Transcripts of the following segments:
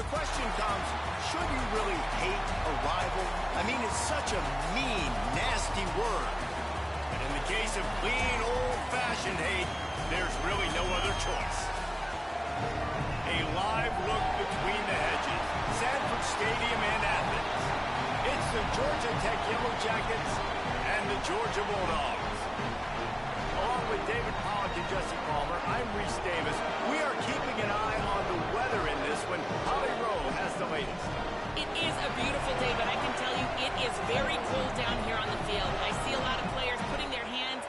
The question comes, should you really hate a rival? I mean, it's such a mean, nasty word. And in the case of clean, old-fashioned hate, there's really no other choice. A live look between the hedges. Sanford Stadium in Athens. It's the Georgia Tech Yellow Jackets and the Georgia Bulldogs. Along with David Pollack and Jesse Palmer, I'm Reese Davis. We are keeping an eye on the weather in this one. Holly Rowe has the latest. It is a beautiful day, but I can tell you it is very cold down here on the field. I see a lot of players putting their hands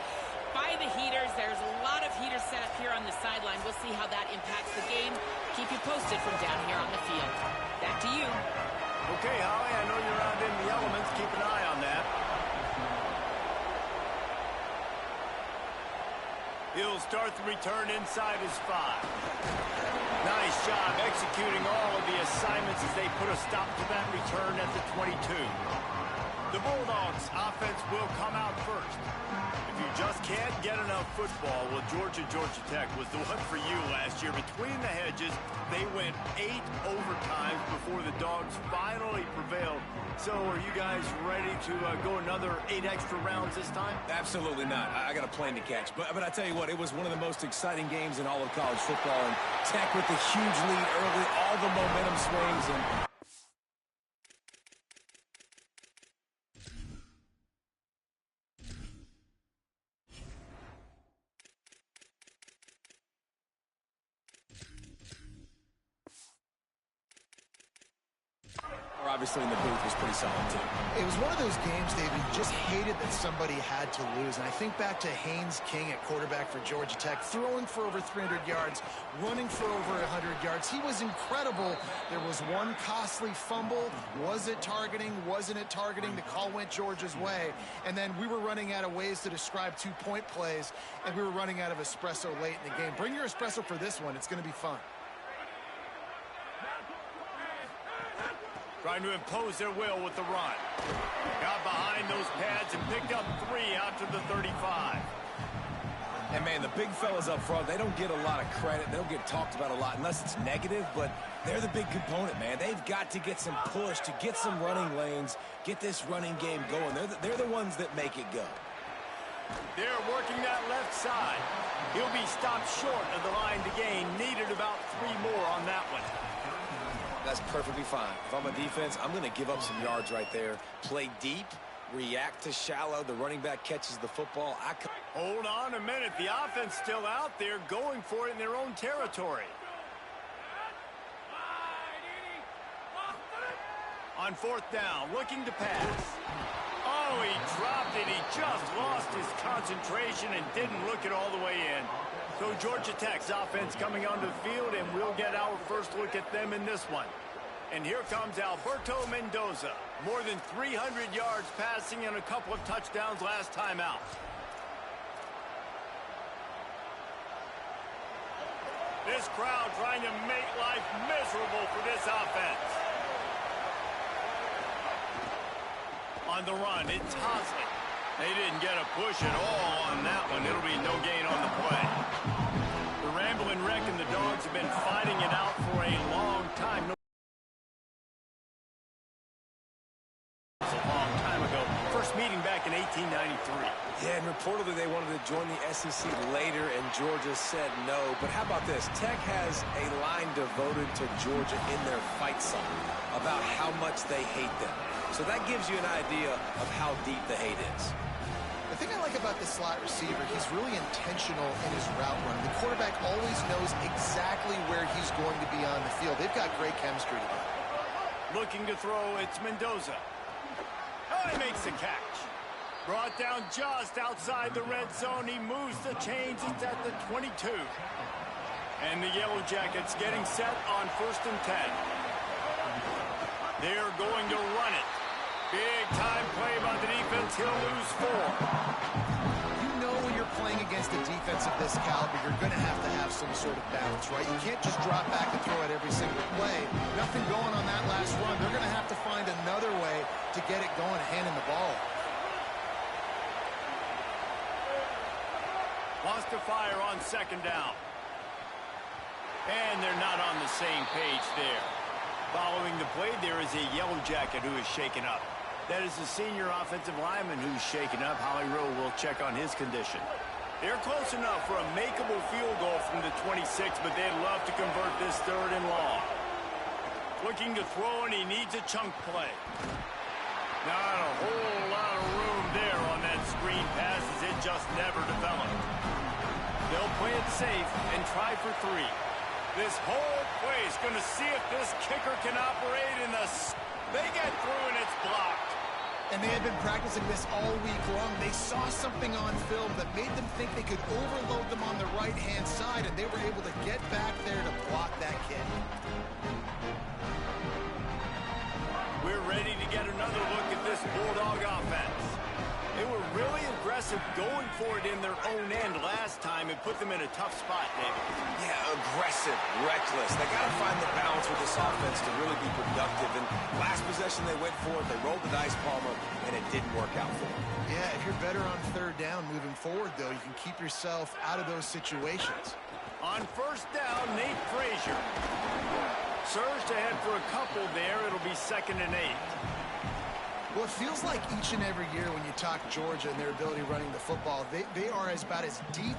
by the heaters. There's a lot of heaters set up here on the sideline. We'll see how that impacts the game. Keep you posted from down here on the field. Back to you. Okay, Holly, I know you're out in the elements. Keep an eye on that. He'll start the return inside his 5. Nice job executing all of the assignments as they put a stop to that return at the 22. The Bulldogs offense will come out first. If you just can't get enough football, well, Georgia Tech was the one for you last year. Between the hedges, they went 8 overtimes before the Dogs finally prevailed. So are you guys ready to go another 8 extra rounds this time? Absolutely not. I got a plane to catch. But I tell you what, it was one of the most exciting games in all of college football. And Tech with the huge lead early, all the momentum swings, and obviously in the booth was pretty solid too. It was one of those games, David, you just hated that somebody had to lose. And I think back to Haynes King at quarterback for Georgia Tech, throwing for over 300 yards, running for over 100 yards. He was incredible. There was one costly fumble. Was it targeting? Wasn't it targeting? The call went Georgia's way. And then we were running out of ways to describe 2-point plays, and we were running out of espresso late in the game. Bring your espresso for this one. It's going to be fun. Trying to impose their will with the run. Got behind those pads and picked up 3 out to the 35. And, man, the big fellas up front, they don't get a lot of credit. They don't get talked about a lot unless it's negative, but they're the big component, man. They've got to get some push, to get some running lanes, get this running game going. They're the ones that make it go. They're working that left side. He'll be stopped short of the line to gain. Needed about 3 more on that one. That's perfectly fine. If I'm a defense, I'm going to give up some yards right there. Play deep, react to shallow. The running back catches the football. Hold on a minute. The offense still out there going for it in their own territory. On 4th down, looking to pass. Oh, he dropped it. He just lost his concentration and didn't look it all the way in. So Georgia Tech's offense coming onto the field, and we'll get our first look at them in this one. And here comes Alberto Mendoza. More than 300 yards passing and a couple of touchdowns last time out. This crowd trying to make life miserable for this offense. On the run, it's Hosley. They didn't get a push at all on that one. It'll be no gain on the play. The Rambling Wreck and the Dogs have been fighting it out for a long time. A long time ago. First meeting back in 1893. Yeah, and reportedly they wanted to join the SEC later, and Georgia said no. But how about this? Tech has a line devoted to Georgia in their fight song about how much they hate them. So that gives you an idea of how deep the hate is. The thing I like about the slot receiver, he's really intentional in his route run. The quarterback always knows exactly where he's going to be on the field. They've got great chemistry together. Looking to throw, it's Mendoza. Oh, he makes the catch. Brought down just outside the red zone. He moves the chains. It's at the 22. And the Yellow Jackets getting set on 1st and 10. They're going to run it. Big time play by the defense. He'll lose 4. You know when you're playing against a defense of this caliber, you're going to have some sort of balance, right? You can't just drop back and throw it every single play. Nothing going on that last run. They're going to have to find another way to get it going, handing the ball. Wants to fire on 2nd down. And they're not on the same page there. Following the play, there is a yellow jacket who is shaken up. That is the senior offensive lineman who's shaken up. Holly Rowe will check on his condition. They're close enough for a makeable field goal from the 26, but they'd love to convert this 3rd and long. Looking to throw, and he needs a chunk play. Not a whole lot of room there on that screen pass as it just never developed. They'll play it safe and try for 3. This whole play is going to see if this kicker can operate in the... They get through and it's blocked. And they had been practicing this all week long. They saw something on film that made them think they could overload them on the right-hand side, and they were able to get back there to block that kick. We're ready to get another look at this Bulldog offense. They were really aggressive going for it in their own end last time and put them in a tough spot, David. Yeah, aggressive, reckless. They got to find the balance with this offense to really be productive. And last possession they went for it, they rolled the dice, Palmer, and it didn't work out for them. Yeah, if you're better on 3rd down moving forward, though, you can keep yourself out of those situations. On 1st down, Nate Frazier. Surged ahead for a couple there. It'll be 2nd and 8. Well, it feels like each and every year when you talk Georgia and their ability running the football, they are about as deep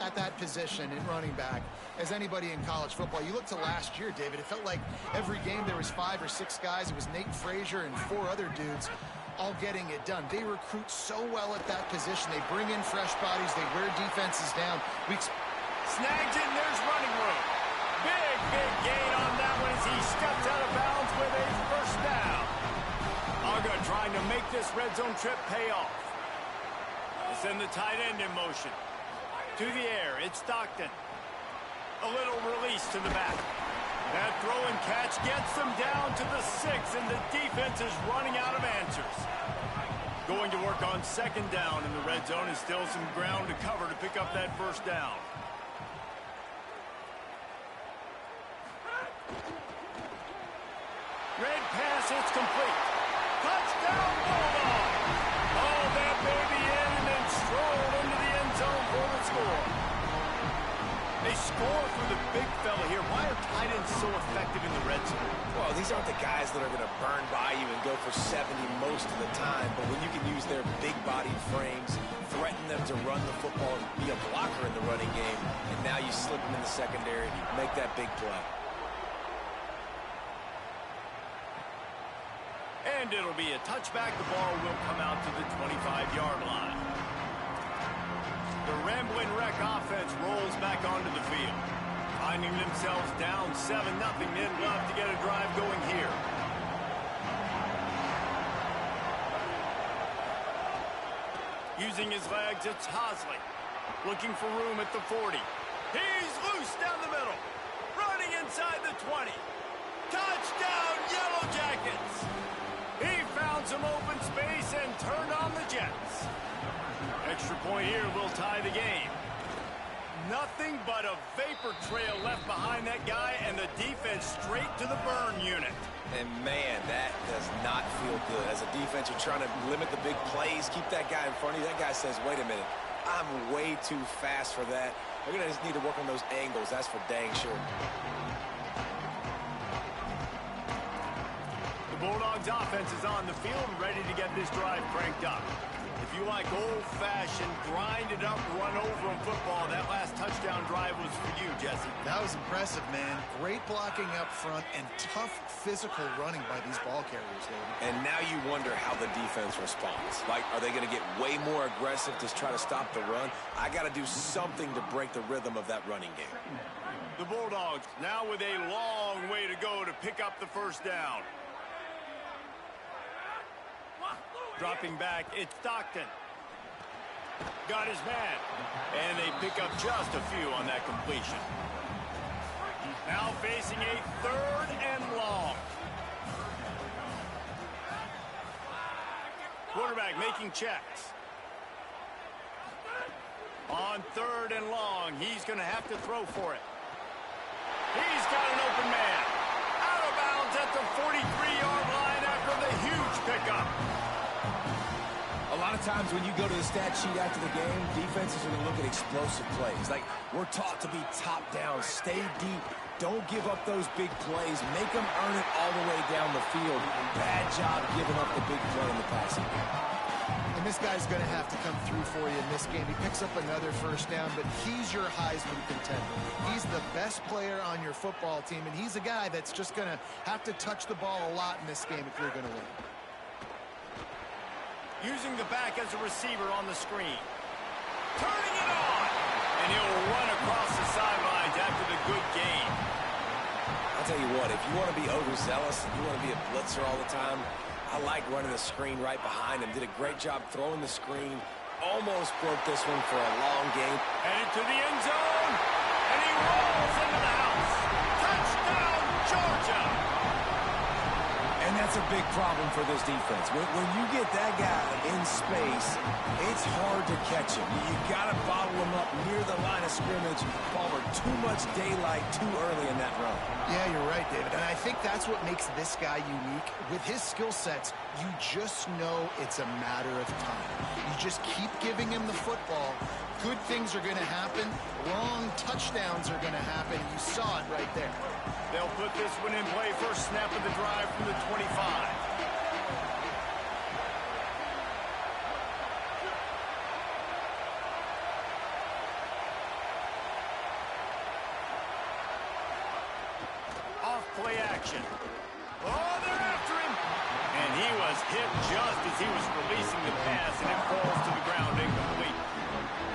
at that position in running back as anybody in college football. You look to last year, David, it felt like every game there was 5 or 6 guys. It was Nate Frazier and 4 other dudes all getting it done. They recruit so well at that position. They bring in fresh bodies. They wear defenses down. Snagged it, and there's running room. Big gain on that one as he stepped out of bounds with a 1st down. Uga trying to make this red zone trip pay off. They send the tight end in motion. To the air, it's Stockton. A little release to the back. That throw and catch gets them down to the 6, and the defense is running out of answers. Going to work on 2nd down in the red zone, and still some ground to cover to pick up that 1st down. Red pass, it's complete. Touchdown, Bulldog! Oh, that baby in and then strolled into the end zone for the score. They score for the big fella here. Why are tight ends so effective in the red zone? Well, these aren't the guys that are going to burn by you and go for 70 most of the time, but when you can use their big-bodied frames, threaten them to run the football and be a blocker in the running game, and now you slip them in the secondary, make that big play. And it'll be a touchback. The ball will come out to the 25-yard line. The Ramblin' Wreck offense rolls back onto the field. Finding themselves down 7-0, they'd love to get a drive going here. Using his legs, it's Hosley. Looking for room at the 40. He's loose down the middle. Running inside the 20. Touchdown, Yellow Jackets! He found some open space and turned on the Jets. Extra point here will tie the game. Nothing but a vapor trail left behind that guy, and the defense straight to the burn unit. And, man, that does not feel good. As a defense, you're trying to limit the big plays, keep that guy in front of you. That guy says, wait a minute, I'm way too fast for that. They're going to just need to work on those angles. That's for dang sure. Bulldogs offense is on the field, ready to get this drive cranked up. If you like old-fashioned, grind-it-up, run-over-'em football, that last touchdown drive was for you, Jesse. That was impressive, man. Great blocking up front and tough physical running by these ball carriers, David. And now you wonder how the defense responds. Like, are they going to get way more aggressive to try to stop the run? I got to do something to break the rhythm of that running game. The Bulldogs now with a long way to go to pick up the 1st down. Dropping back, it's Stockton. Got his man. And they pick up just a few on that completion. Now facing a 3rd and long. Quarterback making checks. On 3rd and long, he's going to have to throw for it. He's got an open man. Out of bounds at the 43-yard line after the huge pickup. A lot of times when you go to the stat sheet after the game, defenses are going to look at explosive plays. Like, we're taught to be top down, stay deep, Don't give up those big plays. Make them earn it all the way down the field. Bad job giving up the big play in the passing game. And this guy's going to have to come through for you in this game. He picks up another first down, but he's your Heisman contender. He's the best player on your football team, and he's a guy that's just going to have to touch the ball a lot in this game if you're going to win. Using the back as a receiver on the screen. Turning it on! And he'll run across the sidelines after the good game. I'll tell you what, if you want to be overzealous, you want to be a blitzer all the time, I like running the screen right behind him. Did a great job throwing the screen. Almost broke this one for a long game. Headed to the end zone. And he rolls into the house. Touchdown, Georgia! And that's a big problem for this defense. When you get that guy in space, it's hard to catch him. You got to bottle him up near the line of scrimmage. Palmer, too much daylight too early in that run. Yeah, you're right, David. And I think that's what makes this guy unique. With his skill sets, you just know it's a matter of time. You just keep giving him the football. Good things are going to happen. Wrong touchdowns are going to happen. You saw it right there. They'll put this one in play. First snap of the drive from the 25. Off play action. Oh, they're after him. And he was hit just as he was releasing the pass, and it falls to the ground incomplete.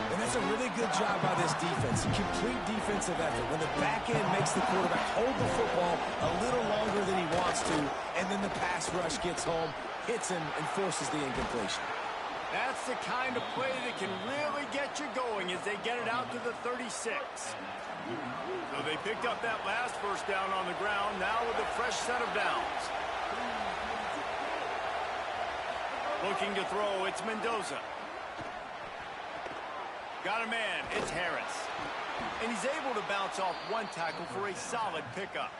And that's a really good job by this defense. A complete defensive effort. When the back end makes the quarterback hold the football a little longer than he wants to, and then the pass rush gets home, hits him, and forces the incompletion. That's the kind of play that can really get you going as they get it out to the 36. So they picked up that last first down on the ground, now with a fresh set of downs. Looking to throw, it's Mendoza. Got a man, it's Harris. And he's able to bounce off one tackle for a solid pickup.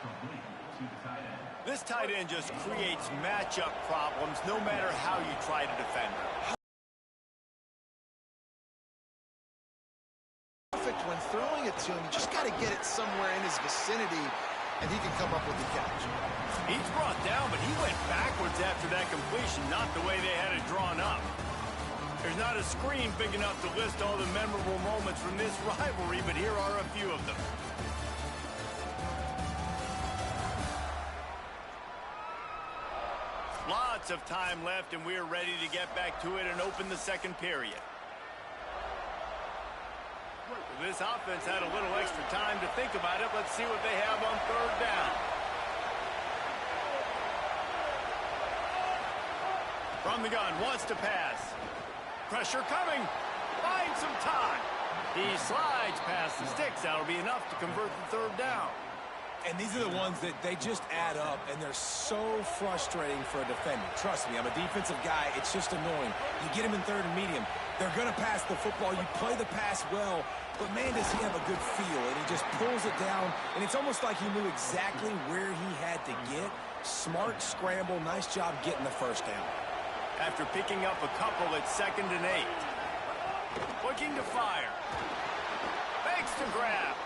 This tight end just creates matchup problems no matter how you try to defend him. Perfect when throwing it to him. You just got to get it somewhere in his vicinity, and he can come up with the catch. He's brought down, but he went backwards after that completion, not the way they had it drawn up. There's not a screen big enough to list all the memorable moments from this rivalry, but here are a few of them. Lots of time left, and we're ready to get back to it and open the second period. This offense had a little extra time to think about it. Let's see what they have on third down. From the gun, wants to pass. Pressure coming. Finds some time. He slides past the sticks. That'll be enough to convert the third down. And these are the ones that they just add up, and they're so frustrating for a defender. Trust me, I'm a defensive guy. It's just annoying. You get him in third and medium. They're going to pass the football. You play the pass well, but, man, does he have a good feel. And he just pulls it down, and it's almost like he knew exactly where he had to get. Smart scramble. Nice job getting the first down. After picking up a couple at 2nd and 8. Looking to fire. Fakes to grab.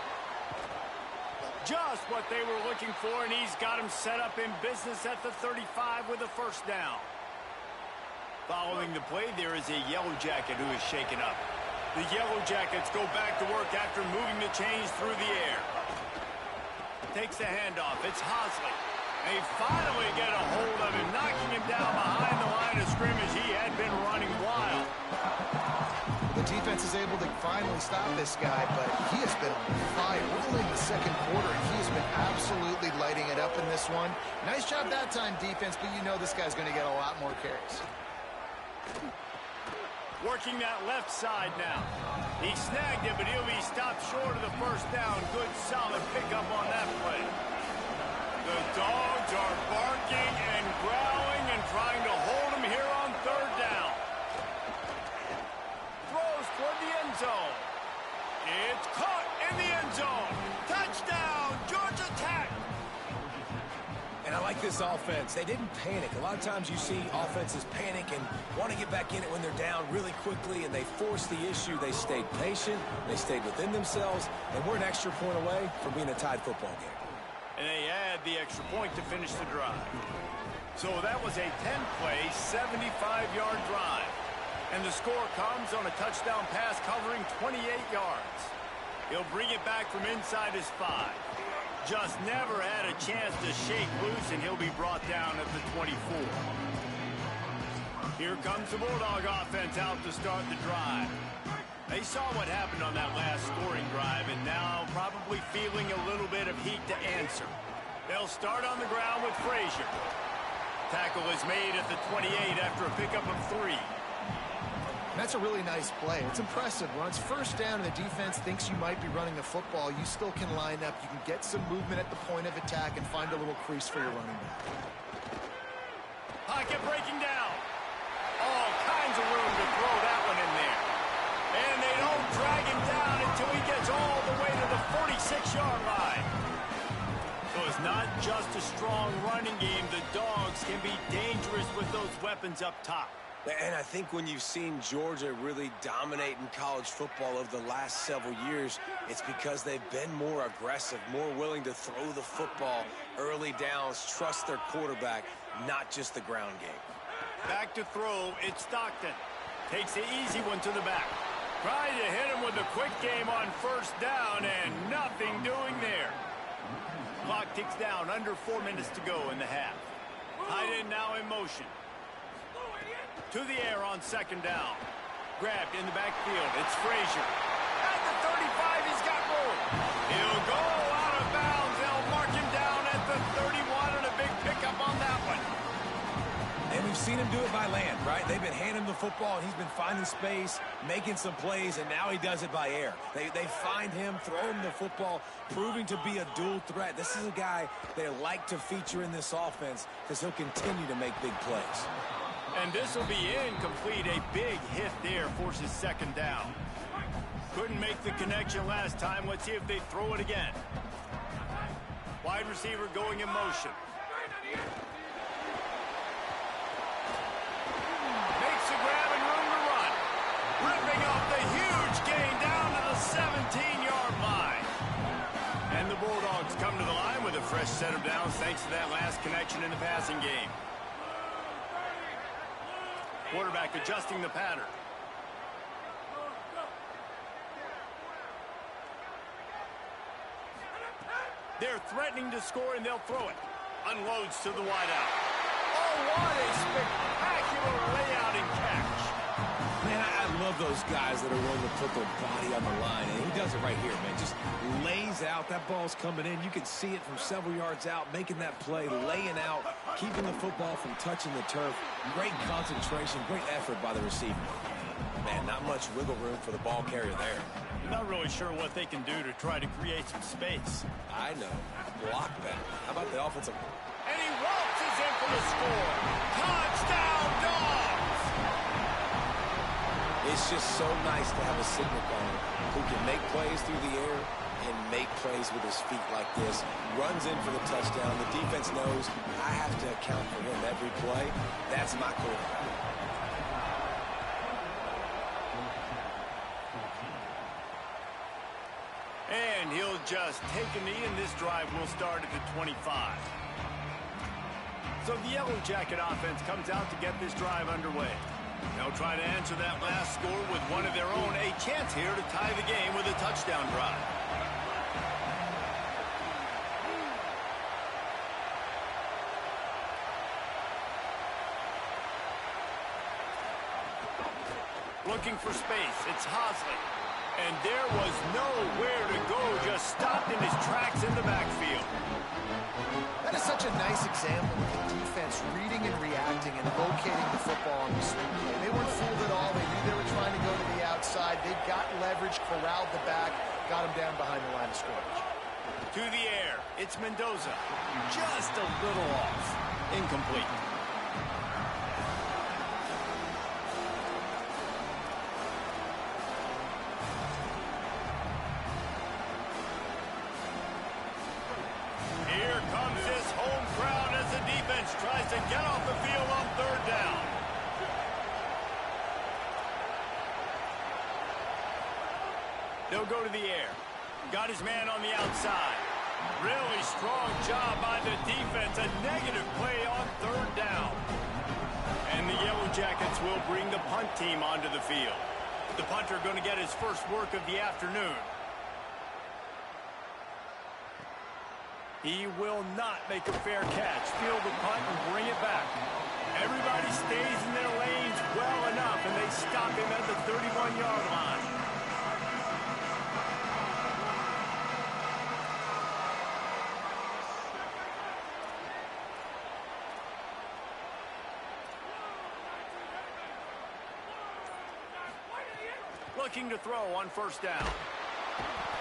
Just what they were looking for, and he's got him set up in business at the 35 with a first down. Following the play, there is a Yellow Jacket who is shaken up. The Yellow Jackets go back to work after moving the chains through the air. Takes the handoff. It's Hosley. They finally get a hold of him, knocking him down behind the line of scrimmage. He had been running wild. The defense is able to finally stop this guy, but he has been on fire. We're only in the second quarter, and he has been absolutely lighting it up in this one. Nice job that time, defense, but you know this guy's going to get a lot more carries. Working that left side now. He snagged it, but he'll be stopped short of the first down. Good, solid pickup on that play. The dogs are barking and growling and trying to hold him here on third down. Throws toward the end zone. It's caught in the end zone. Touchdown, Georgia Tech. And I like this offense. They didn't panic. A lot of times you see offenses panic and want to get back in it when they're down really quickly, and they force the issue. They stayed patient. They stayed within themselves, and we're an extra point away from being a tied football game. And they add the extra point to finish the drive. So that was a 10-play, 75-yard drive. And the score comes on a touchdown pass covering 28 yards. He'll bring it back from inside his 5. Just never had a chance to shake loose, and he'll be brought down at the 24. Here comes the Bulldog offense out to start the drive. They saw what happened on that last scoring drive, and now probably feeling a little bit of heat to answer. They'll start on the ground with Frazier. Tackle is made at the 28 after a pickup of 3. That's a really nice play. It's impressive. When it's first down and the defense thinks you might be running the football, you still can line up. You can get some movement at the point of attack and find a little crease for your running back. Pocket breaking down. All kinds of room to throw that one in there. And they don't drag him down until he gets all the way to the 46-yard line. So it's not just a strong running game. The Dogs can be dangerous with those weapons up top. And I think when you've seen Georgia really dominate in college football over the last several years, it's because they've been more aggressive, more willing to throw the football early downs, trust their quarterback, not just the ground game. Back to throw, it's Stockton. Takes the easy one to the back. Trying to hit him with a quick game on first down, and nothing doing there. Clock ticks down, under 4 minutes to go in the half. Tight end now in motion. To the air on second down. Grabbed in the backfield. It's Frazier. At the 35, he's got room. He'll go out of bounds. They'll mark him down at the 31, and a big pickup on that one. And we've seen him do it by land, right? They've been handing him the football, and he's been finding space, making some plays, and now he does it by air. They find him, throw him the football, proving to be a dual threat. This is a guy they like to feature in this offense because he'll continue to make big plays. And this will be incomplete. A big hit there forces second down. Couldn't make the connection last time. Let's see if they throw it again. Wide receiver going in motion. Makes the grab and room to run. Ripping up the huge gain down to the 17-yard line. And the Bulldogs come to the line with a fresh set of downs thanks to that last connection in the passing game. Quarterback adjusting the pattern. They're threatening to score, and they'll throw it. Unloads to the wideout. Oh, what a spectacular layout and catch. Man, I love those guys that are willing to put their body on the line, and he does it right here, man. Just lays out. That ball's coming in. You can see it from several yards out, making that play, laying out, keeping the football from touching the turf. Great concentration, great effort by the receiver. Man, not much wiggle room for the ball carrier there. Not really sure what they can do to try to create some space. I know. Block that. How about the offensive? And he waltzes in for the score. Touchdown, Dogs! It's just so nice to have a signal guard who can make plays through the air and make plays with his feet like this. Runs in for the touchdown. The defense knows I have to account for him every play. That's my quarterback. And he'll just take a knee, and this drive will start at the 25. So the Yellow Jacket offense comes out to get this drive underway. They'll try to answer that last score with one of their own. A chance here to tie the game with a touchdown drive. Looking for space. It's Hosley. And there was nowhere to go. Just stopped in his tracks in the backfield. That is such a nice example of the defense reading and reacting and locating the football on the sweep play. They weren't fooled at all. They knew they were trying to go to the outside. They got leverage, corralled the back, got him down behind the line of scrimmage. To the air. It's Mendoza. Just a little off. Incomplete. Tries to get off the field on third down. They'll go to the air. Got his man on the outside. Really strong job by the defense. A negative play on third down. And the Yellow Jackets will bring the punt team onto the field. The punter going to get his first work of the afternoon. He will not make a fair catch. Field the punt and bring it back. Everybody stays in their lanes well enough, and they stop him at the 31-yard line. Looking to throw on first down.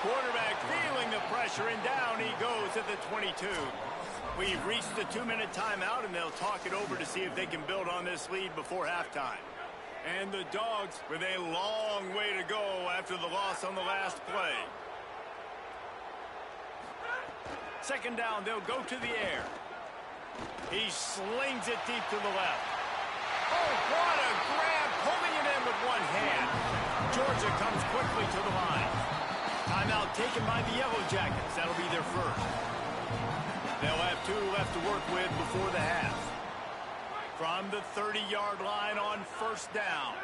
Quarterback feeling the pressure, and down he goes at the 22. We've reached the 2-minute timeout, and they'll talk it over to see if they can build on this lead before halftime. And the Dogs with a long way to go after the loss on the last play. Second down, they'll go to the air. He slings it deep to the left. Oh, what a grab, pulling it in with one hand. Georgia comes quickly to the line. Timeout taken by the Yellow Jackets. That'll be their first. They'll have 2 left to work with before the half. From the 30-yard line on first down.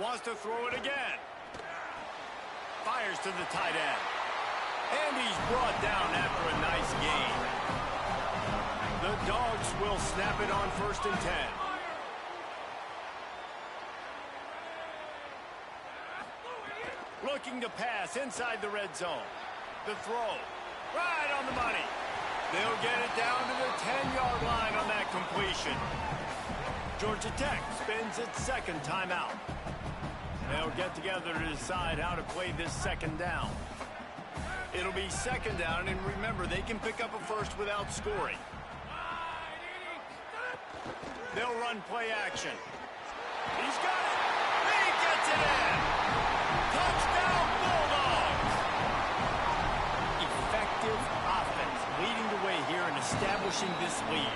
Wants to throw it again. Fires to the tight end. And he's brought down after a nice gain. The Dogs will snap it on first and 10. Looking to pass inside the red zone. The throw. Right on the money. They'll get it down to the 10-yard line on that completion. Georgia Tech spins its second timeout. They'll get together to decide how to play this second down. It'll be second down, and remember, they can pick up a first without scoring. They'll run play action. He's got it. He gets it in. Touchdown, Bulldogs! Effective offense leading the way here and establishing this lead.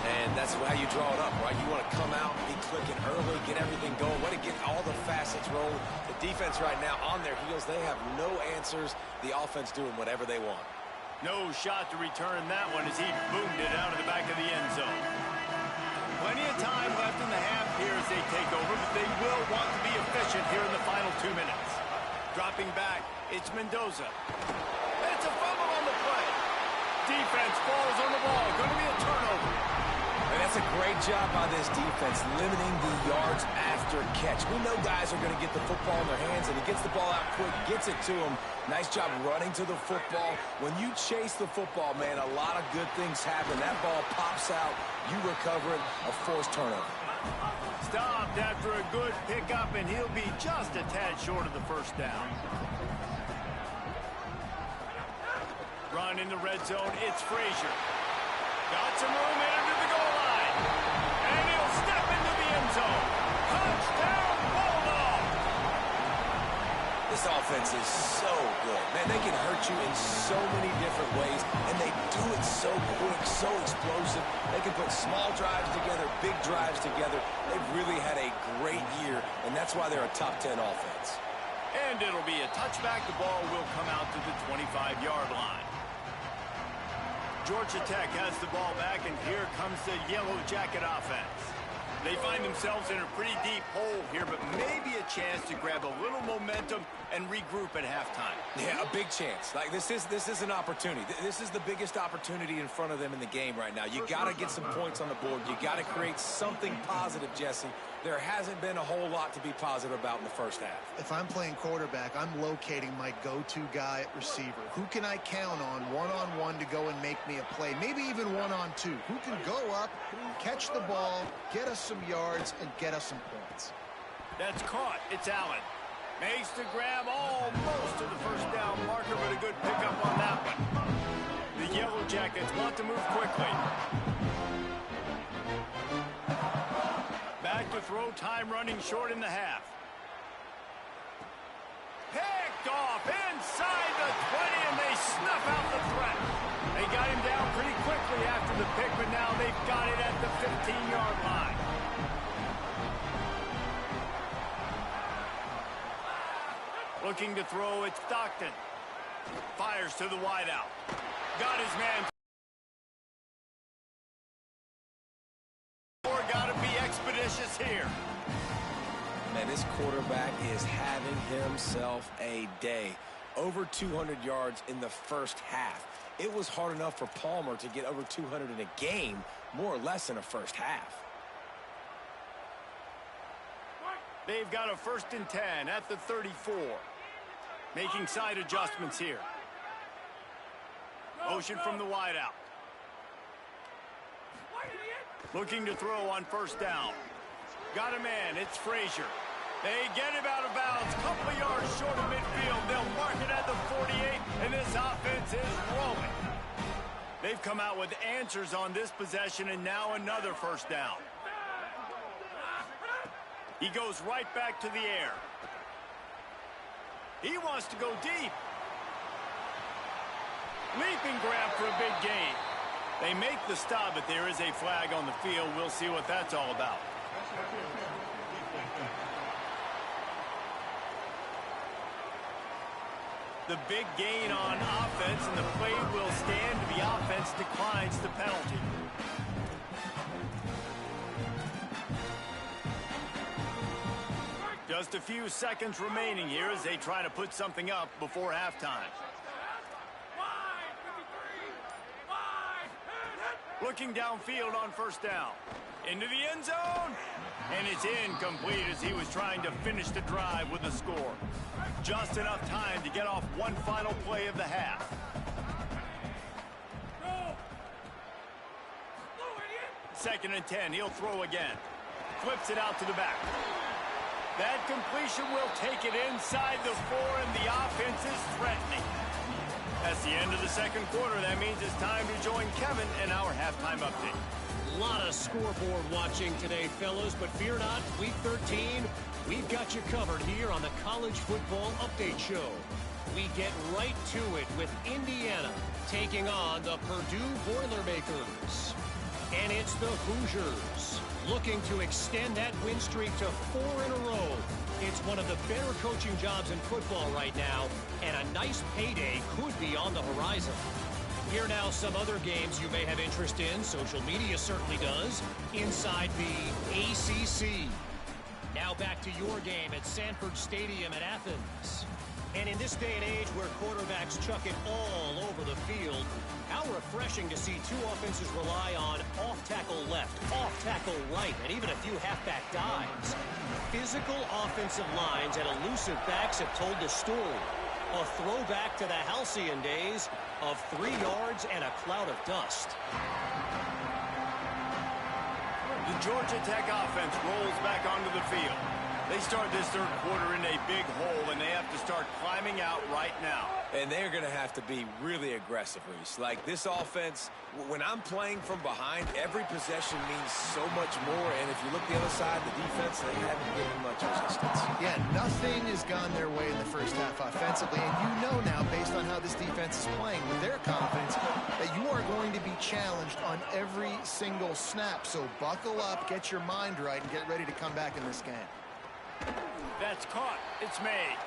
And that's how you draw it up, right? You want to come out, be clicking early, get everything going, let it get all the facets rolling. The defense right now on their heels, they have no answers. The offense doing whatever they want. No shot to return that one as he boomed it out of the back of the end zone. Plenty of time left in the half here as they take over, but they will want to be efficient here in the final 2 minutes. Dropping back, it's Mendoza. It's a fumble on the play. Defense falls on the ball. Going to be a turnover. And that's a great job by this defense, limiting the yards after catch. We know guys are going to get the football in their hands, and he gets the ball out quick, gets it to him. Nice job running to the football. When you chase the football, man, a lot of good things happen. That ball pops out, you recover it, a forced turnover. Stopped after a good pickup, and he'll be just a tad short of the first down. Run in the red zone, it's Frazier. Got some room into the goal line. And he'll step into the end zone. Touchdown, Bulldogs! This offense is so good. Man, they can hurt you in so many different ways, and they do it so quick, so explosive. They can put small drives together, big drives together. They've really had a great year, and that's why they're a top 10 offense. And it'll be a touchback. The ball will come out to the 25-yard line. Georgia Tech has the ball back, and here comes the Yellow Jacket offense. They find themselves in a pretty deep hole here, but maybe a chance to grab a little momentum and regroup at halftime. Yeah, a big chance. Like this is an opportunity. This is the biggest opportunity in front of them in the game right now. You got to get some points on the board. You got to create something positive, Jesse. There hasn't been a whole lot to be positive about in the first half. If I'm playing quarterback, I'm locating my go-to guy at receiver. Who can I count on one-on-one to go and make me a play? Maybe even one-on-two. Who can go up, catch the ball, get us some yards, and get us some points? That's caught. It's Allen. Makes the grab almost to the first down marker, but a good pickup on that one. The Yellow Jackets want to move quickly. Back to throw, time running short in the half. Picked off inside the 20, and they snuff out the threat. They got him down pretty quickly after the pick, but now they've got it at the 15-yard line. Looking to throw, it's Stockton. Fires to the wideout. Got his man. Got to be expeditious here. Man, this quarterback is having himself a day. Over 200 yards in the first half. It was hard enough for Palmer to get over 200 in a game, more or less in a first half. They've got a 1st and 10 at the 34. Making side adjustments here. Motion from the wideout. Looking to throw on 1st down. Got a man. It's Frazier. They get him out of bounds. Couple of yards short of midfield. They'll mark it at the 48, and this offense is rolling. They've come out with answers on this possession, and now another 1st down. He goes right back to the air. He wants to go deep. Leaping grab for a big gain. They make the stop, but there is a flag on the field. We'll see what that's all about. The big gain on offense, and the play will stand. The offense declines the penalty. Just a few seconds remaining here as they try to put something up before halftime. Looking downfield on 1st down. Into the end zone. And it's incomplete as he was trying to finish the drive with a score. Just enough time to get off one final play of the half. 2nd and 10. He'll throw again. Flips it out to the back. That completion will take it inside the 4, and the offense is threatening. That's the end of the 2nd quarter. That means it's time to join Kevin in our halftime update. A lot of scoreboard watching today, fellas, but fear not, Week 13, we've got you covered here on the College Football Update Show. We get right to it with Indiana taking on the Purdue Boilermakers. And it's the Hoosiers looking to extend that win streak to 4 in a row. It's one of the better coaching jobs in football right now, and a nice payday could be on the horizon. Here now some other games you may have interest in. Social media certainly does. Inside the ACC. Now back to your game at Sanford Stadium at Athens. And in this day and age where quarterbacks chuck it all over the field, how refreshing to see two offenses rely on off-tackle left, off-tackle right, and even a few halfback dives. Physical offensive lines and elusive backs have told the story. A throwback to the halcyon days of 3 yards and a cloud of dust. The Georgia Tech offense rolls back onto the field. They start this 3rd quarter in a big hole, and they have to start climbing out right now. And they're going to have to be really aggressive, Reese. Like, this offense, when I'm playing from behind, every possession means so much more. And if you look the other side, the defense, they haven't given much resistance. Yeah, nothing has gone their way in the first half offensively. And you know now, based on how this defense is playing with their confidence, that you are going to be challenged on every single snap. So buckle up, get your mind right, and get ready to come back in this game. That's caught. It's made.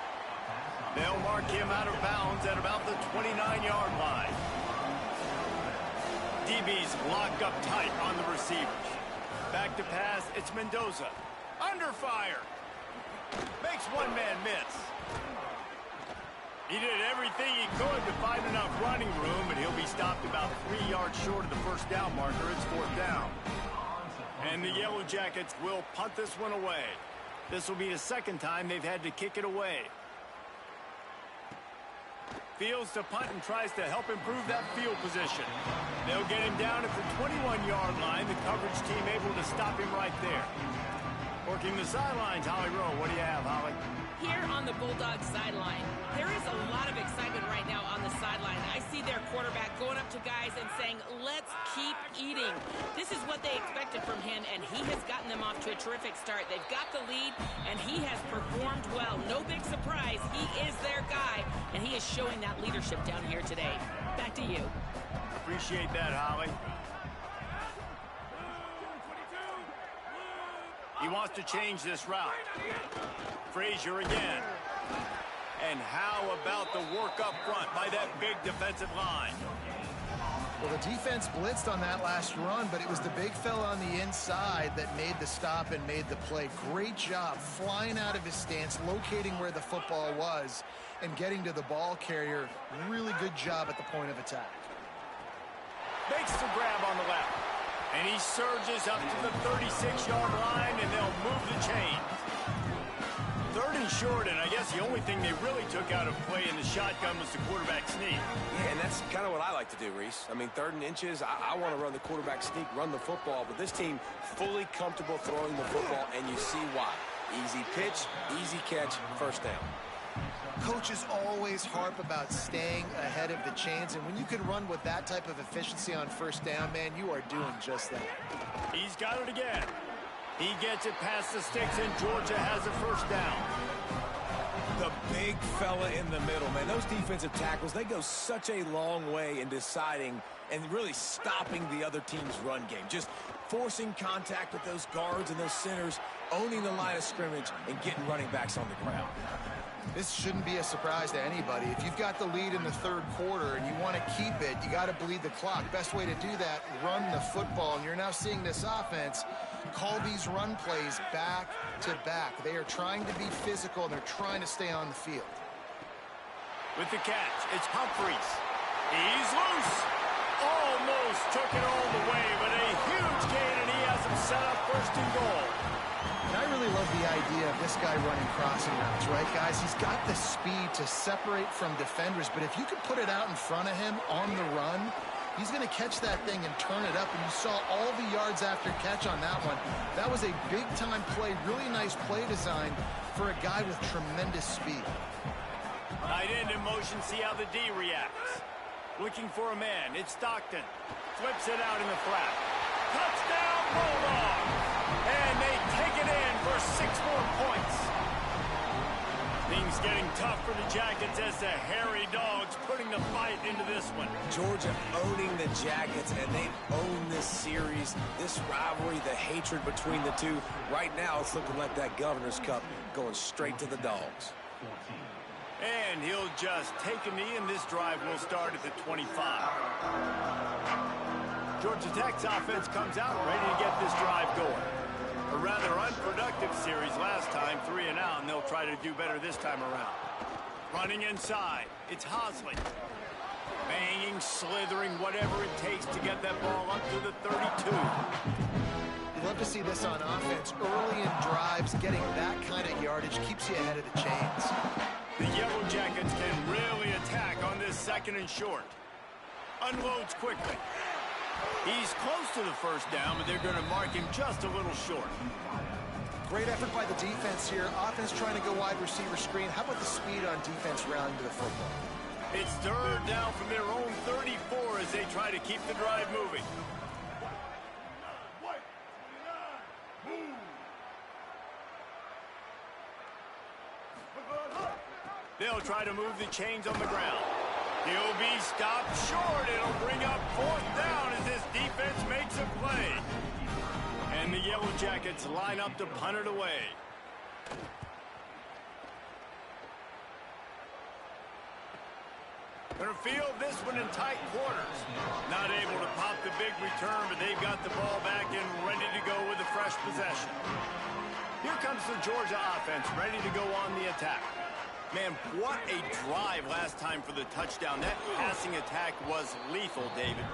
They'll mark him out of bounds at about the 29-yard line. DB's locked up tight on the receivers. Back to pass. It's Mendoza. Under fire. Makes one man miss. He did everything he could to find enough running room, but he'll be stopped about 3 yards short of the 1st down marker. It's 4th down. And the Yellow Jackets will punt this one away. This will be the 2nd time they've had to kick it away. Fields to punt and tries to help improve that field position. They'll get him down at the 21-yard line. The coverage team able to stop him right there. Working the sidelines, Holly Rowe. What do you have, Holly? Here on the Bulldogs sideline, there is a lot of excitement right now on the sideline. I see their quarterback going up to guys and saying, let's keep eating. This is what they expected from him, and he has gotten them off to a terrific start. They've got the lead, and he has performed well. No big surprise. He is their guy, and he is showing that leadership down here today. Back to you. Appreciate that, Holly. He wants to change this route. Frazier again. And how about the work up front by that big defensive line? Well, the defense blitzed on that last run, but it was the big fella on the inside that made the stop and made the play. Great job flying out of his stance, locating where the football was, and getting to the ball carrier. Really good job at the point of attack. Makes the grab on the left. And he surges up to the 36-yard line, and they'll move the chain. 3rd and short, and I guess the only thing they really took out of play in the shotgun was the quarterback sneak. Yeah, and that's kind of what I like to do, Reese. I mean, 3rd and inches, I want to run the quarterback sneak, run the football, but this team fully comfortable throwing the football, and you see why. Easy pitch, easy catch, first down. Coaches always harp about staying ahead of the chains, and when you can run with that type of efficiency on first down, man, you are doing just that. He's got it again. He gets it past the sticks, and Georgia has a first down. The big fella in the middle, man. Those defensive tackles, they go such a long way in deciding and really stopping the other team's run game. Just forcing contact with those guards and those centers, owning the line of scrimmage, and getting running backs on the ground. This shouldn't be a surprise to anybody. If you've got the lead in the 3rd quarter and you want to keep it, you got to bleed the clock. Best way to do that, run the football. And you're now seeing this offense call these run plays back to back. They are trying to be physical, and they're trying to stay on the field. With the catch, it's Humphries. He's loose. Almost took it all the way, but a huge gain, and he has him set up 1st and goal. And I really love the idea of this guy running crossing routes, right, guys? He's got the speed to separate from defenders, but if you could put it out in front of him on the run, he's going to catch that thing and turn it up, and you saw all the yards after catch on that one. That was a big-time play, really nice play design for a guy with tremendous speed. Tight end in motion, see how the D reacts. Looking for a man, it's Stockton. Flips it out in the flat. Touchdown, Bulldogs! And they take it in for 6 more points. Things getting tough for the Jackets as the Hairy Dogs putting the fight into this one. Georgia owning the Jackets, and they've owned this series, this rivalry, the hatred between the two. Right now, it's looking like that Governor's Cup going straight to the Dogs. And he'll just take a knee, and this drive will start at the 25. Georgia Tech's offense comes out ready to get this drive going. A rather unproductive series last time, 3 and out, and they'll try to do better this time around. Running inside, it's Hosley. Banging, slithering, whatever it takes to get that ball up to the 32. You love to see this on offense. Early in drives, getting that kind of yardage keeps you ahead of the chains. The Yellow Jackets can really attack on this 2nd and short. Unloads quickly. He's close to the first down, but they're going to mark him just a little short. Great effort by the defense here. Offense trying to go wide receiver screen. How about the speed on defense rallying to the football? It's 3rd down from their own 34 as they try to keep the drive moving. They'll try to move the chains on the ground. He'll be stopped short. It'll bring up 4th down as this defense makes a play. And the Yellow Jackets line up to punt it away. Gonna field this one in tight quarters. Not able to pop the big return, but they've got the ball back and ready to go with a fresh possession. Here comes the Georgia offense, ready to go on the attack. Man, what a drive last time for the touchdown. That passing attack was lethal, David.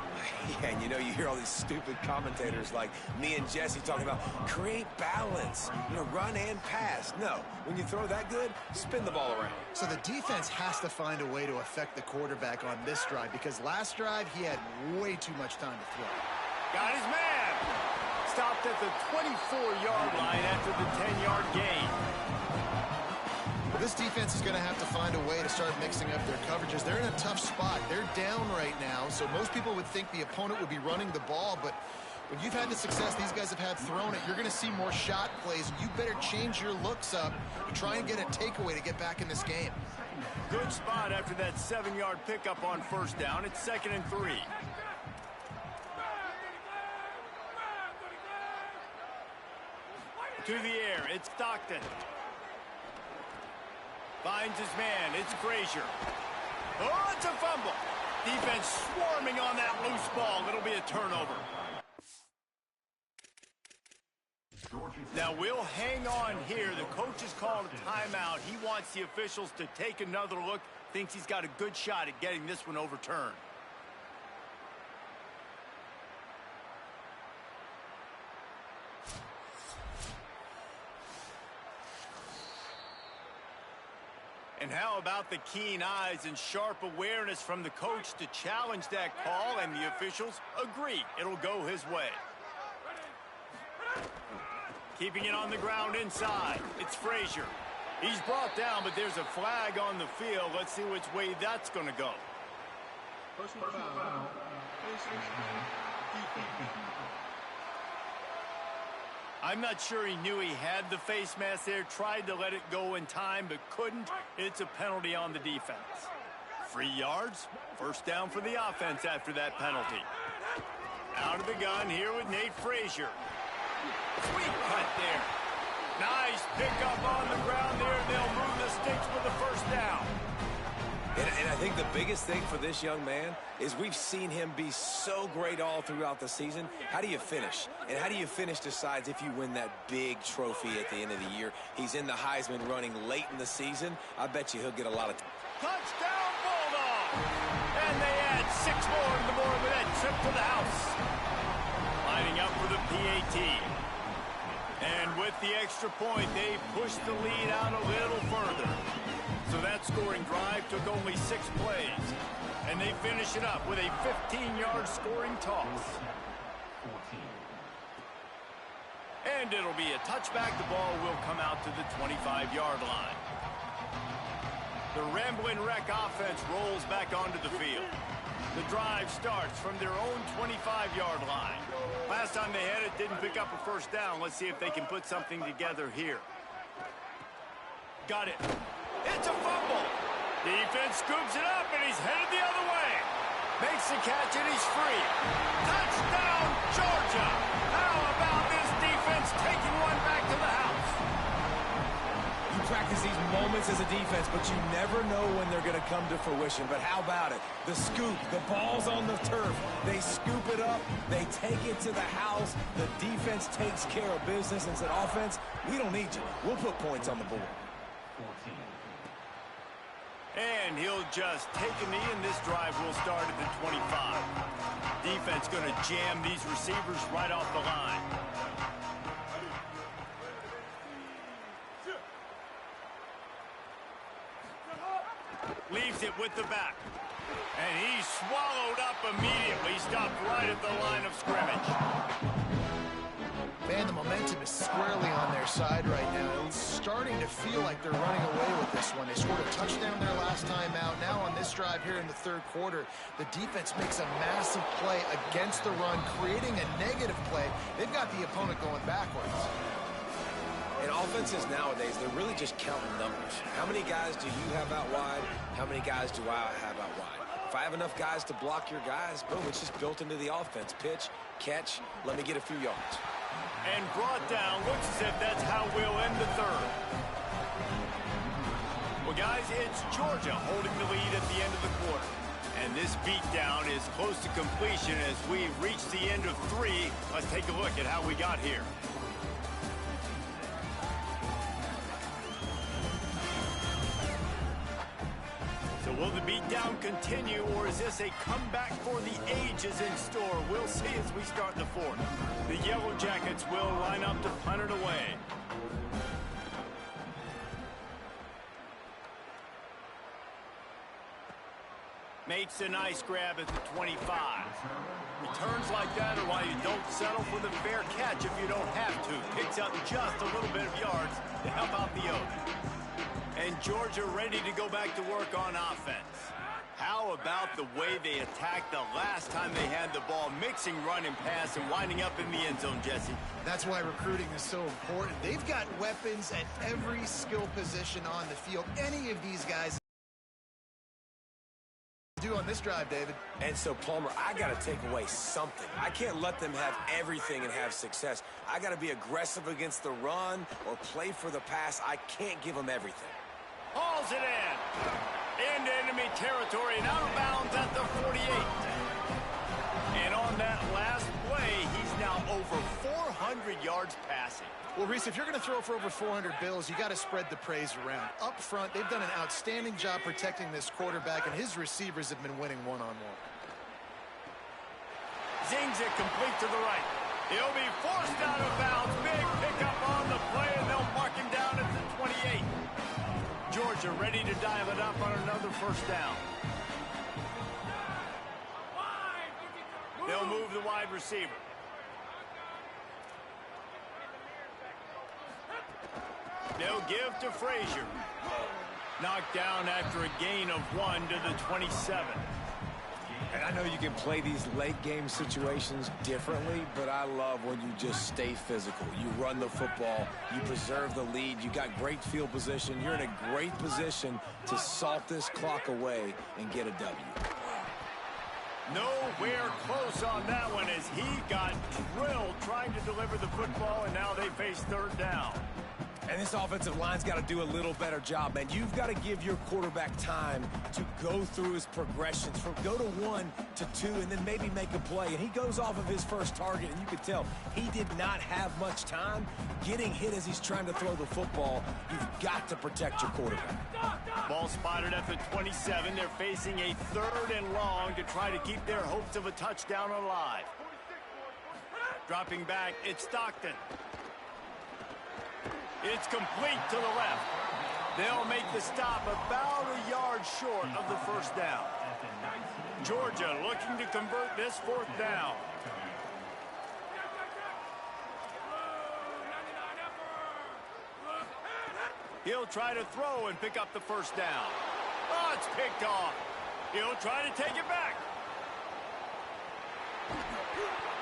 Yeah, and you know, you hear all these stupid commentators like me and Jesse talking about create balance, run and pass. No, when you throw that good, spin the ball around. So the defense has to find a way to affect the quarterback on this drive, because last drive he had way too much time to throw. Got his man. Stopped at the 24-yard line after the 10-yard gain. This defense is going to have to find a way to start mixing up their coverages. They're in a tough spot. They're down right now, so most people would think the opponent would be running the ball, but when you've had the success these guys have had throwing it, you're going to see more shot plays. You better change your looks up to try and get a takeaway to get back in this game. Good spot after that 7-yard pickup on first down. It's 2nd and 3. To the air, it's Stockton. Finds his man. It's Frazier. Oh, it's a fumble. Defense swarming on that loose ball. It'll be a turnover. Now we'll hang on here. The coach has called a timeout. He wants the officials to take another look. Thinks he's got a good shot at getting this one overturned. And how about the keen eyes and sharp awareness from the coach to challenge that call, and the officials agree it'll go his way. Keeping it on the ground inside. It's Frazier. He's brought down, but there's a flag on the field. Let's see which way that's going to go. Personal foul. I'm not sure he knew he had the face mask there. Tried to let it go in time, but couldn't. It's a penalty on the defense. 3 yards. First down for the offense after that penalty. Out of the gun here with Nate Frazier. Sweet cut there. Nice pickup on the ground there. They'll move the sticks for the first down. And I think the biggest thing for this young man is we've seen him be so great all throughout the season. How do you finish? And how do you finish decides if you win that big trophy at the end of the year. He's in the Heisman running late in the season. I bet you he'll get a lot of... Touchdown, Bulldog! And they add 6 more in the morning with that trip to the house. Lining up for the PAT. And with the extra point, they push the lead out a little further. So that scoring drive took only 6 plays. And they finish it up with a 15-yard scoring toss. And it'll be a touchback. The ball will come out to the 25-yard line. The Ramblin' Wreck offense rolls back onto the field. The drive starts from their own 25-yard line. Last time they had it, didn't pick up a first down. Let's see if they can put something together here. Got it. It's a fumble. Defense scoops it up, and he's headed the other way. Makes the catch, and he's free. Touchdown, Georgia. How about this defense taking one back to the house? You practice these moments as a defense, but you never know when they're going to come to fruition. But how about it? The scoop, the ball's on the turf. They scoop it up. They take it to the house. The defense takes care of business and said, offense, we don't need you. We'll put points on the board. And he'll just take a knee, and this drive will start at the 25. Defense going to jam these receivers right off the line. Leaves it with the back. And he's swallowed up immediately. Stopped right at the line of scrimmage. Man, the momentum is squarely on their side right now. It's starting to feel like they're running away with this one. They scored a touchdown their last time out. Now on this drive here in the third quarter, the defense makes a massive play against the run, creating a negative play. They've got the opponent going backwards. And offenses nowadays, they're really just counting numbers. How many guys do you have out wide? How many guys do I have out wide? If I have enough guys to block your guys, boom, it's just built into the offense. Pitch, catch, let me get a few yards. And brought down. Looks as if that's how we'll end the third. Well, guys, it's Georgia holding the lead at the end of the quarter. And this beatdown is close to completion as we reach the end of 3. Let's take a look at how we got here. So will the beatdown continue, or is this a comeback for the ages in store? We'll see as we start the fourth. The Yellow Jackets will line up to punt it away. Makes a nice grab at the 25. Returns like that are why you don't settle for the fair catch if you don't have to. Picks up just a little bit of yards to help out the Oaks. And Georgia ready to go back to work on offense. How about the way they attacked the last time they had the ball, mixing run and pass and winding up in the end zone, Jesse? That's why recruiting is so important. They've got weapons at every skill position on the field. Any of these guys do on this drive, David. And so, Palmer, I got to take away something. I can't let them have everything and have success. I got to be aggressive against the run or play for the pass. I can't give them everything. Hauls it in. Into enemy territory and out of bounds at the 48. And on that last play, he's now over 400 yards passing. Well, Reese, if you're going to throw for over 400 bills, you got to spread the praise around. Up front, they've done an outstanding job protecting this quarterback, and his receivers have been winning one-on-one. Zings it complete to the right. He'll be forced out of bounds. Big pickup on the play, and they'll mark him down at the 28. Georgia ready to dial it up on another first down. They'll move the wide receiver. They'll give to Frazier. Knocked down after a gain of 1 to the 27. And I know you can play these late game situations differently, but I love when you just stay physical. You run the football, you preserve the lead, you got great field position. You're in a great position to salt this clock away and get a W. Nowhere close on that one as he got drilled trying to deliver the football, and now they face third down. And this offensive line's got to do a little better job, man. You've got to give your quarterback time to go through his progressions from go to 1 to 2 and then maybe make a play. And he goes off of his first target, and you can tell he did not have much time getting hit as he's trying to throw the football. You've got to protect your quarterback. Ball spotted at the 27. They're facing a 3rd and long to try to keep their hopes of a touchdown alive. Dropping back, it's Stockton. It's complete to the left. They'll make the stop about a yard short of the first down. Georgia looking to convert this 4th down. He'll try to throw and pick up the first down. Oh, it's picked off. He'll try to take it back.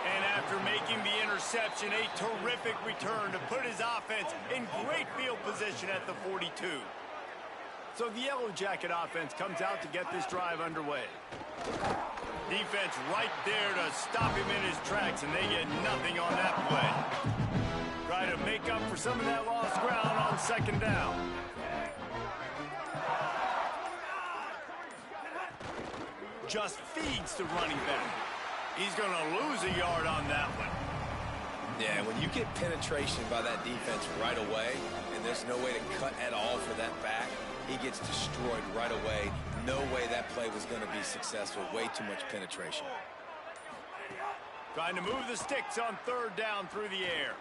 And after making the interception, a terrific return to put his offense in great field position at the 42. So the Yellow Jacket offense comes out to get this drive underway. Defense right there to stop him in his tracks, and they get nothing on that play. Try to make up for some of that lost ground on 2nd down. Just feeds the running back. He's going to lose a yard on that one. Yeah, when you get penetration by that defense right away, and there's no way to cut at all for that back, he gets destroyed right away. No way that play was going to be successful. Way too much penetration. Trying to move the sticks on 3rd down through the air.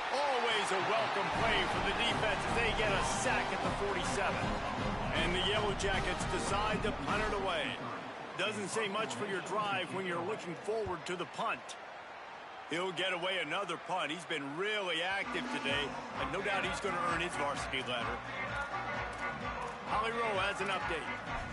Always a welcome play for the defense as they get a sack at the 47. And the Yellow Jackets decide to punt it away. Doesn't say much for your drive when you're looking forward to the punt. He'll get away another punt. He's been really active today, and no doubt he's going to earn his varsity letter. Holly Rowe has an update.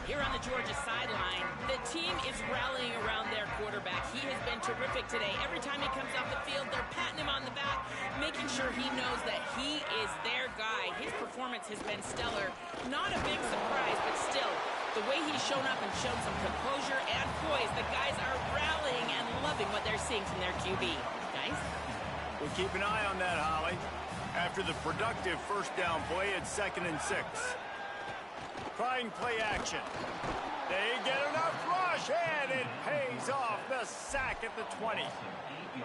Here on the Georgia sideline, the team is rallying around their quarterback. He has been terrific today. Every time he comes off the field, they're patting him on the back, making sure he knows that he is their guy. His performance has been stellar. Not a big surprise, but still, the way he's shown up and shown some composure and poise, the guys are rallying and loving what they're seeing from their QB. Guys? We'll keep an eye on that, Holly. After the productive first down play, it's 2nd and 6. Trying play action. They get enough rush, and it pays off. The sack at the 20.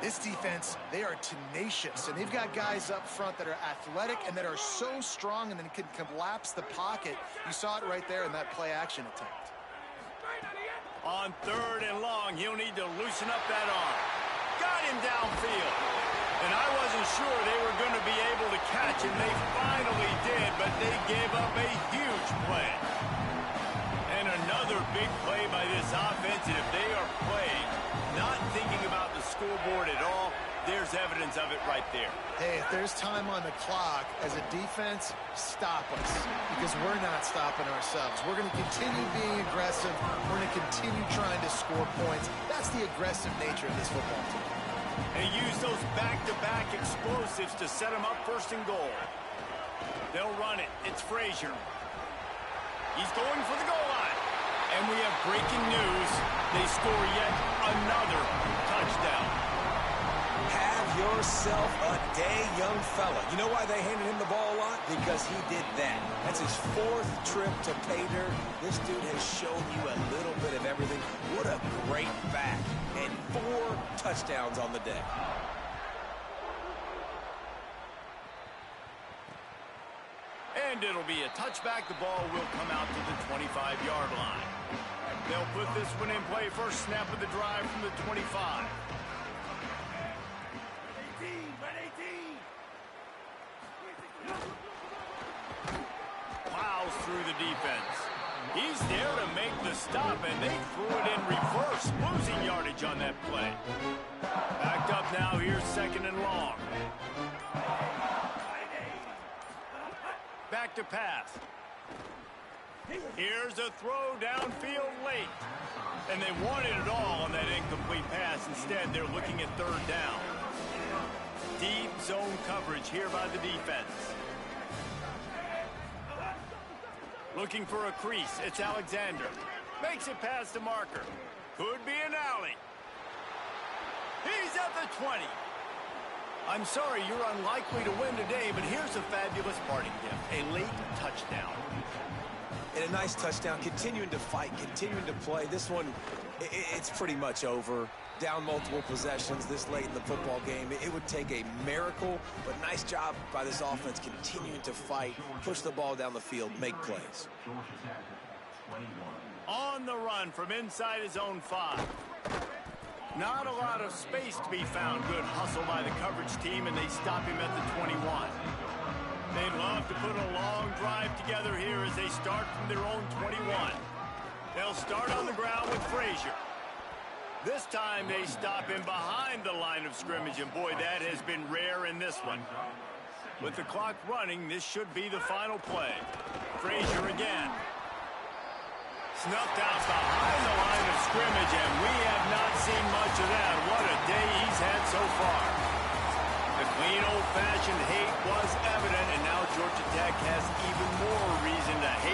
This defense, they are tenacious, and they've got guys up front that are athletic and that are so strong and then can collapse the pocket. You saw it right there in that play action attempt. On 3rd and long, he'll need to loosen up that arm. Got him downfield. And I wasn't sure they were going to be able to catch him. They finally did, but they gave up a huge play. And another big play by this offense, and if they are playing, not thinking about the scoreboard at all, there's evidence of it right there. Hey, if there's time on the clock, as a defense, stop us. Because we're not stopping ourselves. We're going to continue being aggressive. We're going to continue trying to score points. That's the aggressive nature of this football team. And use those back-to-back explosives to set them up 1st and goal. They'll run it. It's Frazier. He's going for the goal line. And we have breaking news. They score yet another touchdown. Have your yourself a day, young fella. You know why they handed him the ball a lot? Because he did that. That's his 4th trip to pay dirt. This dude has shown you a little bit of everything. What a great back. And 4 touchdowns on the day. And it'll be a touchback. The ball will come out to the 25-yard line. They'll put this one in play. First snap of the drive from the 25. Plows through the defense. He's there to make the stop, and they threw it in reverse, losing yardage on that play. Backed up now. Here's 2nd and long. Back to pass. Here's a throw downfield late. And they wanted it all on that incomplete pass. Instead, they're looking at 3rd down. Deep zone coverage here by the defense. Looking for a crease. It's Alexander. Makes it past the marker. Could be an alley. He's at the 20. I'm sorry, you're unlikely to win today, but here's a fabulous parting gift. A late touchdown. And a nice touchdown, continuing to fight, continuing to play. This one, it's pretty much over. Down multiple possessions this late in the football game. It would take a miracle, but nice job by this offense continuing to fight, push the ball down the field, make plays. On the run from inside his own 5. Not a lot of space to be found. Good hustle by the coverage team, and they stop him at the 21. They'd love to put a long drive together here as they start from their own 21. They'll start on the ground with Frazier. This time they stop him behind the line of scrimmage, and boy, that has been rare in this one. With the clock running, this should be the final play. Frazier again. Snuffed out behind the line of scrimmage, and we have not seen much of that. What a day he's had so far. The clean, old-fashioned hate was evident, and now Georgia Tech has even more reason to hate